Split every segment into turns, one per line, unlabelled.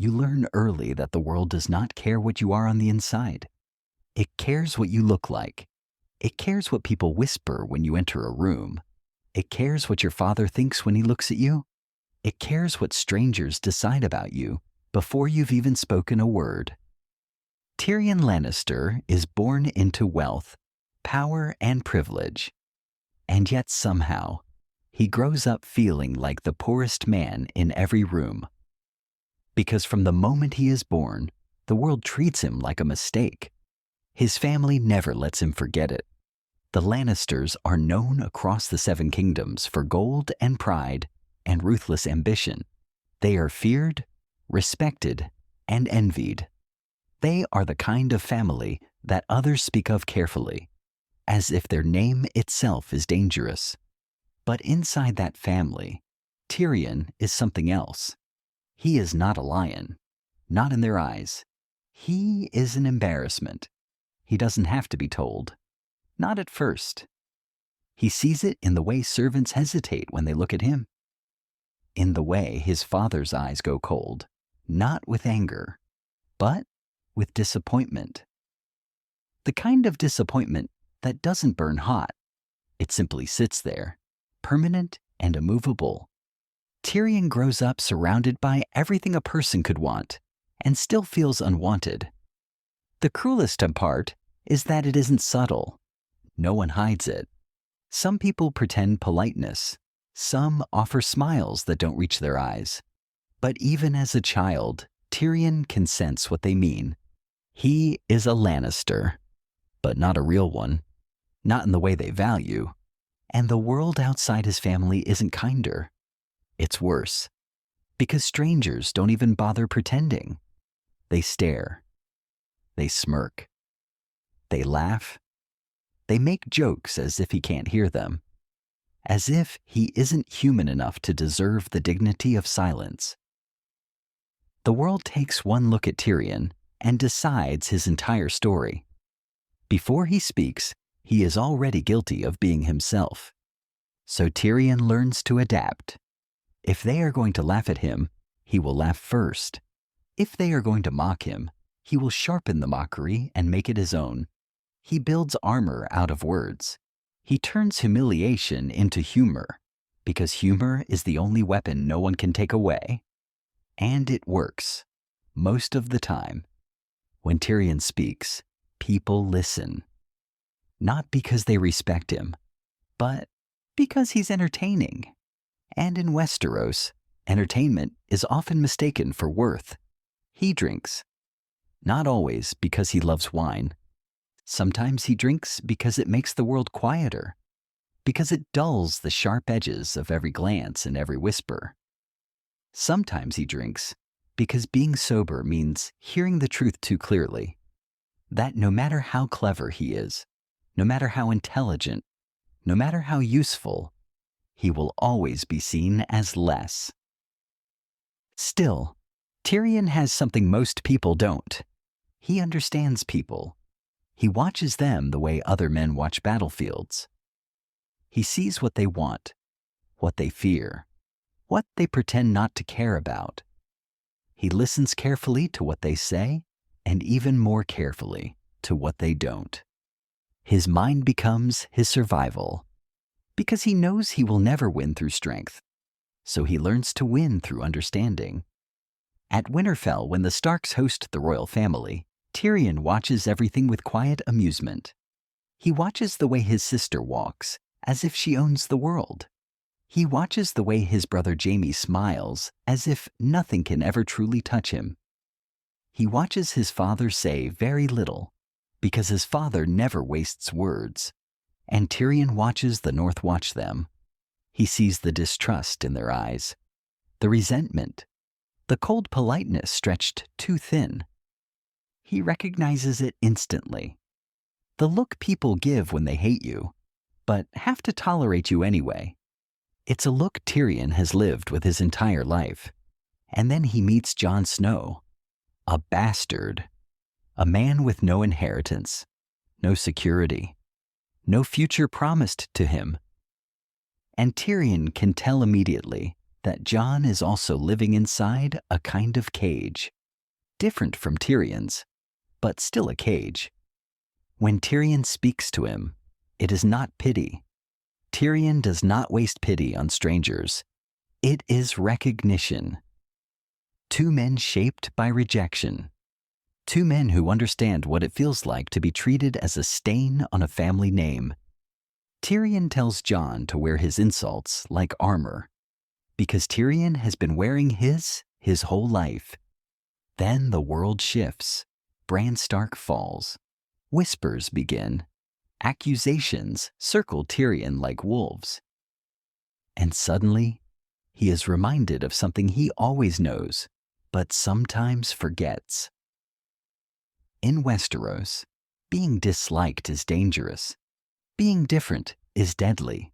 You learn early that the world does not care what you are on the inside. It cares what you look like. It cares what people whisper when you enter a room. It cares what your father thinks when he looks at you. It cares what strangers decide about you before you've even spoken a word. Tyrion Lannister is born into wealth, power, and privilege. And yet somehow, he grows up feeling like the poorest man in every room. Because from the moment he is born, the world treats him like a mistake. His family never lets him forget it. The Lannisters are known across the Seven Kingdoms for gold and pride and ruthless ambition. They are feared, respected, and envied. They are the kind of family that others speak of carefully, as if their name itself is dangerous. But inside that family, Tyrion is something else. He is not a lion, not in their eyes. He is an embarrassment. He doesn't have to be told. Not at first. He sees it in the way servants hesitate when they look at him. In the way his father's eyes go cold, not with anger, but with disappointment. The kind of disappointment that doesn't burn hot. It simply sits there, permanent and immovable. Tyrion grows up surrounded by everything a person could want, and still feels unwanted. The cruelest part is that it isn't subtle. No one hides it. Some people pretend politeness. Some offer smiles that don't reach their eyes. But even as a child, Tyrion can sense what they mean. He is a Lannister, but not a real one. Not in the way they value. And the world outside his family isn't kinder. It's worse. Because strangers don't even bother pretending. They stare. They smirk. They laugh. They make jokes as if he can't hear them. As if he isn't human enough to deserve the dignity of silence. The world takes one look at Tyrion and decides his entire story. Before he speaks, he is already guilty of being himself. So Tyrion learns to adapt. If they are going to laugh at him, he will laugh first. If they are going to mock him, he will sharpen the mockery and make it his own. He builds armor out of words. He turns humiliation into humor, because humor is the only weapon no one can take away. And it works, most of the time. When Tyrion speaks, people listen. Not because they respect him, but because he's entertaining. And in Westeros, entertainment is often mistaken for worth. He drinks. Not always because he loves wine. Sometimes he drinks because it makes the world quieter, because it dulls the sharp edges of every glance and every whisper. Sometimes he drinks because being sober means hearing the truth too clearly, that no matter how clever he is, no matter how intelligent, no matter how useful, he will always be seen as less. Still, Tyrion has something most people don't. He understands people. He watches them the way other men watch battlefields. He sees what they want, what they fear, what they pretend not to care about. He listens carefully to what they say, and even more carefully to what they don't. His mind becomes his survival, because he knows he will never win through strength, so he learns to win through understanding. At Winterfell, when the Starks host the royal family, Tyrion watches everything with quiet amusement. He watches the way his sister walks, as if she owns the world. He watches the way his brother Jaime smiles, as if nothing can ever truly touch him. He watches his father say very little, because his father never wastes words. And Tyrion watches the North watch them. He sees the distrust in their eyes, the resentment, the cold politeness stretched too thin. He recognizes it instantly. The look people give when they hate you, but have to tolerate you anyway. It's a look Tyrion has lived with his entire life. And then he meets Jon Snow, a bastard, a man with no inheritance, no security, no future promised to him. And Tyrion can tell immediately that Jon is also living inside a kind of cage, different from Tyrion's, but still a cage. When Tyrion speaks to him, it is not pity. Tyrion does not waste pity on strangers. It is recognition. Two men shaped by rejection. Two men who understand what it feels like to be treated as a stain on a family name. Tyrion tells Jon to wear his insults like armor, because Tyrion has been wearing his whole life. Then the world shifts. Bran Stark falls. Whispers begin. Accusations circle Tyrion like wolves. And suddenly, he is reminded of something he always knows, but sometimes forgets. In Westeros, being disliked is dangerous. Being different is deadly.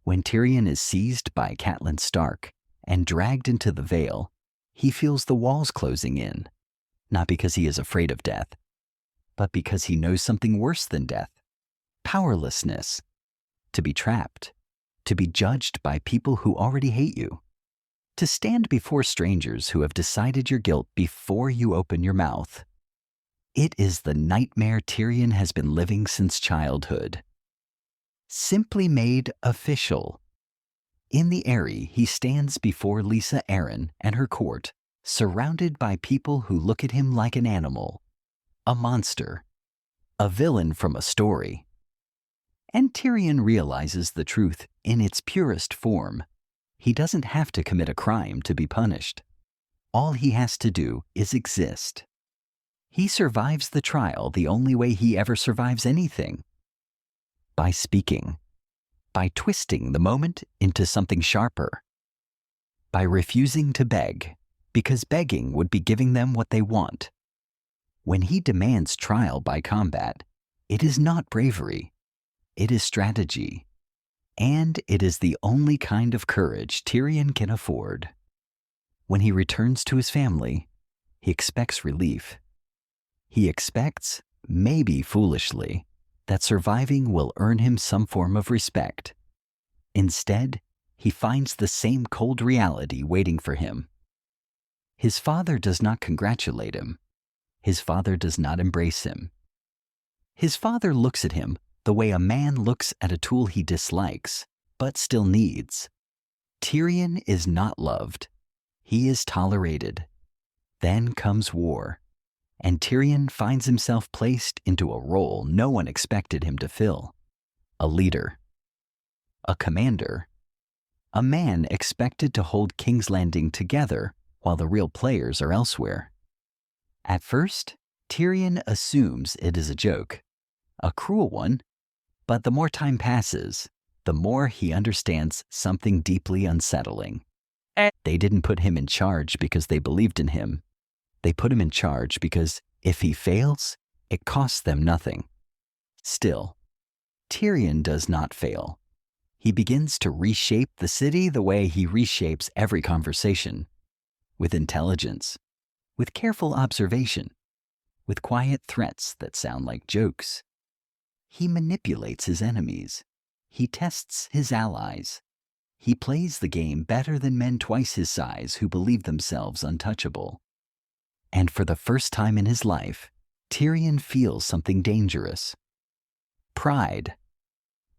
When Tyrion is seized by Catelyn Stark and dragged into the Vale, he feels the walls closing in, not because he is afraid of death, but because he knows something worse than death: powerlessness. To be trapped, to be judged by people who already hate you, to stand before strangers who have decided your guilt before you open your mouth. It is the nightmare Tyrion has been living since childhood. Simply made official. In the Eyrie, he stands before Lysa Arryn and her court, surrounded by people who look at him like an animal, a monster, a villain from a story. And Tyrion realizes the truth in its purest form. He doesn't have to commit a crime to be punished. All he has to do is exist. He survives the trial the only way he ever survives anything: by speaking, by twisting the moment into something sharper, by refusing to beg, because begging would be giving them what they want. When he demands trial by combat, it is not bravery, it is strategy, and it is the only kind of courage Tyrion can afford. When he returns to his family, he expects relief. He expects, maybe foolishly, that surviving will earn him some form of respect. Instead, he finds the same cold reality waiting for him. His father does not congratulate him. His father does not embrace him. His father looks at him the way a man looks at a tool he dislikes, but still needs. Tyrion is not loved. He is tolerated. Then comes war, and Tyrion finds himself placed into a role no one expected him to fill: a leader, a commander, a man expected to hold King's Landing together while the real players are elsewhere. At first, Tyrion assumes it is a joke, a cruel one, but the more time passes, the more he understands something deeply unsettling. They didn't put him in charge because they believed in him. They put him in charge because if he fails, it costs them nothing. Still, Tyrion does not fail. He begins to reshape the city the way he reshapes every conversation: with intelligence, with careful observation, with quiet threats that sound like jokes. He manipulates his enemies. He tests his allies. He plays the game better than men twice his size who believe themselves untouchable. And for the first time in his life, Tyrion feels something dangerous: pride.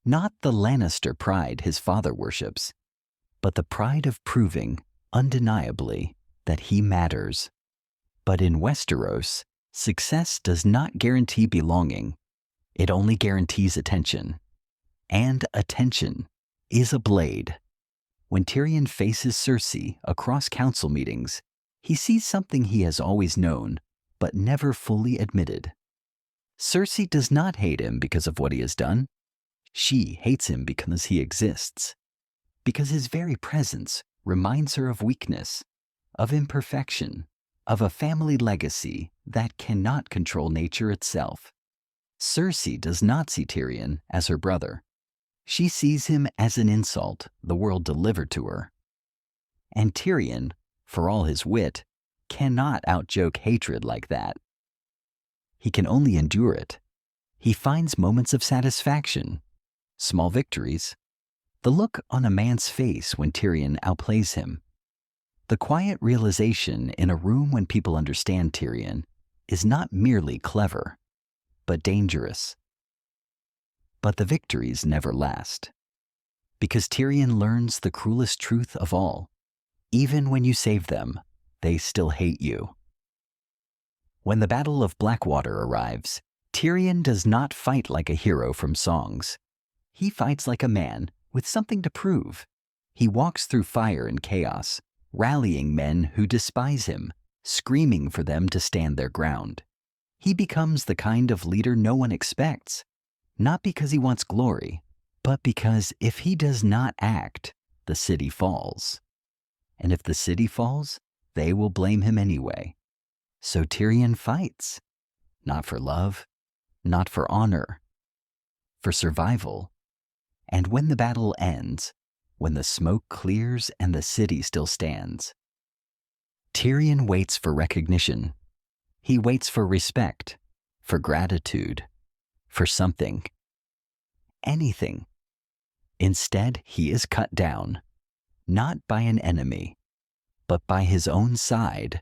Not the Lannister pride his father worships, but the pride of proving, undeniably, that he matters. But in Westeros, success does not guarantee belonging. It only guarantees attention. And attention is a blade. When Tyrion faces Cersei across council meetings, he sees something he has always known, but never fully admitted. Cersei does not hate him because of what he has done. She hates him because he exists, because his very presence reminds her of weakness, of imperfection, of a family legacy that cannot control nature itself. Cersei does not see Tyrion as her brother. She sees him as an insult the world delivered to her. And Tyrion, for all his wit, cannot outjoke hatred like that. He can only endure it. He finds moments of satisfaction, small victories, the look on a man's face when Tyrion outplays him, the quiet realization in a room when people understand Tyrion is not merely clever, but dangerous. But the victories never last, because Tyrion learns the cruelest truth of all. Even when you save them, they still hate you. When the Battle of Blackwater arrives, Tyrion does not fight like a hero from songs. He fights like a man with something to prove. He walks through fire and chaos, rallying men who despise him, screaming for them to stand their ground. He becomes the kind of leader no one expects, not because he wants glory, but because if he does not act, the city falls. And if the city falls, they will blame him anyway. So Tyrion fights, not for love, not for honor, for survival. And when the battle ends, when the smoke clears and the city still stands, Tyrion waits for recognition. He waits for respect, for gratitude, for something, anything. Instead, he is cut down, not by an enemy, but by his own side,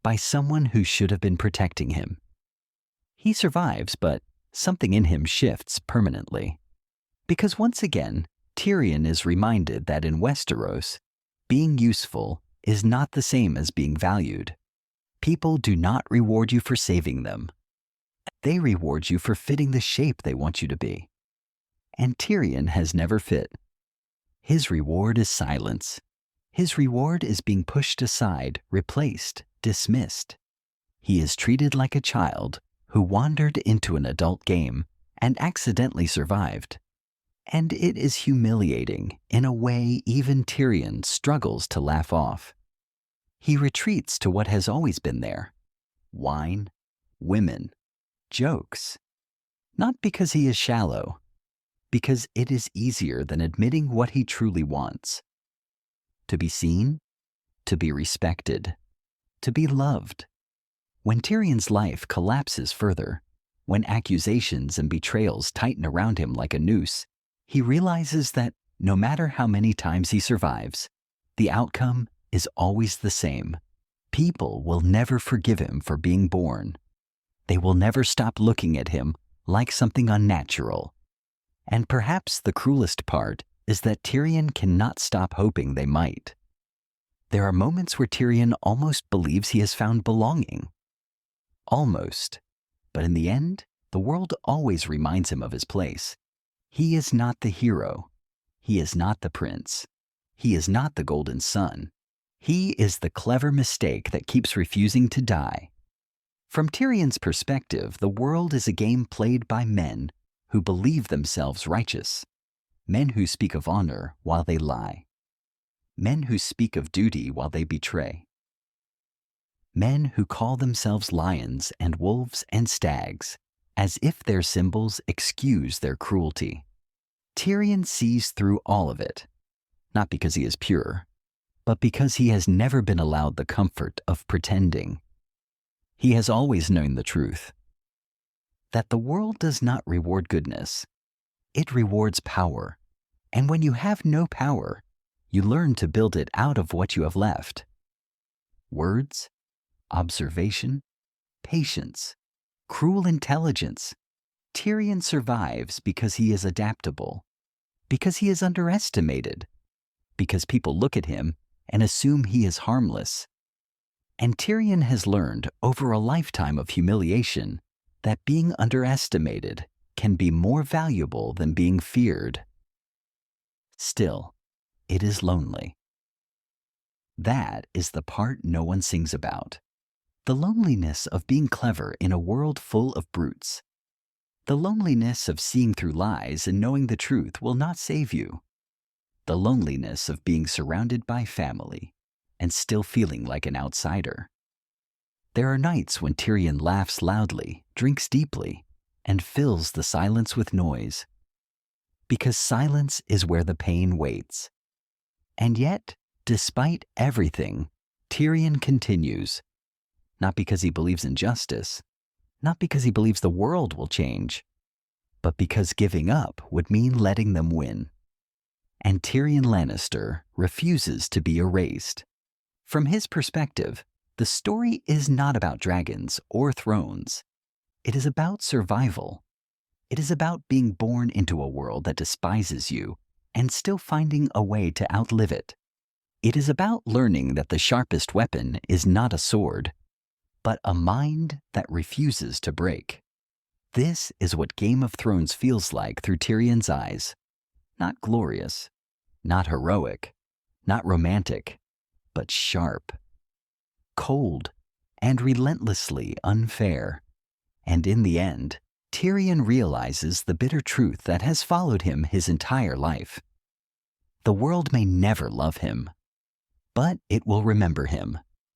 by someone who should have been protecting him. He survives, but something in him shifts permanently. Because once again, Tyrion is reminded that in Westeros, being useful is not the same as being valued. People do not reward you for saving them. They reward you for fitting the shape they want you to be. And Tyrion has never fit. His reward is silence. His reward is being pushed aside, replaced, dismissed. He is treated like a child who wandered into an adult game and accidentally survived. And it is humiliating in a way even Tyrion struggles to laugh off. He retreats to what has always been there: wine, women, jokes. Not because he is shallow, because it is easier than admitting what he truly wants. To be seen, to be respected, to be loved. When Tyrion's life collapses further, when accusations and betrayals tighten around him like a noose, he realizes that no matter how many times he survives, the outcome is always the same. People will never forgive him for being born. They will never stop looking at him like something unnatural. And perhaps the cruelest part is that Tyrion cannot stop hoping they might. There are moments where Tyrion almost believes he has found belonging. Almost. But in the end, the world always reminds him of his place. He is not the hero. He is not the prince. He is not the golden son. He is the clever mistake that keeps refusing to die. From Tyrion's perspective, the world is a game played by men who believe themselves righteous, men who speak of honor while they lie, men who speak of duty while they betray, men who call themselves lions and wolves and stags, as if their symbols excuse their cruelty. Tyrion sees through all of it, not because he is pure, but because he has never been allowed the comfort of pretending. He has always known the truth, that the world does not reward goodness. It rewards power, and when you have no power, you learn to build it out of what you have left. Words, observation, patience, cruel intelligence. Tyrion survives because he is adaptable, because he is underestimated, because people look at him and assume he is harmless. And Tyrion has learned over a lifetime of humiliation that being underestimated can be more valuable than being feared. Still, it is lonely. That is the part no one sings about. The loneliness of being clever in a world full of brutes. The loneliness of seeing through lies and knowing the truth will not save you. The loneliness of being surrounded by family and still feeling like an outsider. There are nights when Tyrion laughs loudly, drinks deeply, and fills the silence with noise. Because silence is where the pain waits. And yet, despite everything, Tyrion continues. Not because he believes in justice, not because he believes the world will change, but because giving up would mean letting them win. and Tyrion Lannister refuses to be erased. From his perspective, the story is not about dragons or thrones. It is about survival. It is about being born into a world that despises you and still finding a way to outlive it. It is about learning that the sharpest weapon is not a sword, but a mind that refuses to break. This is what Game of Thrones feels like through Tyrion's eyes. Not glorious, not heroic, not romantic, but sharp, cold, and relentlessly unfair. And in the end, Tyrion realizes the bitter truth that has followed him his entire life. The world may never love him, but it will remember him.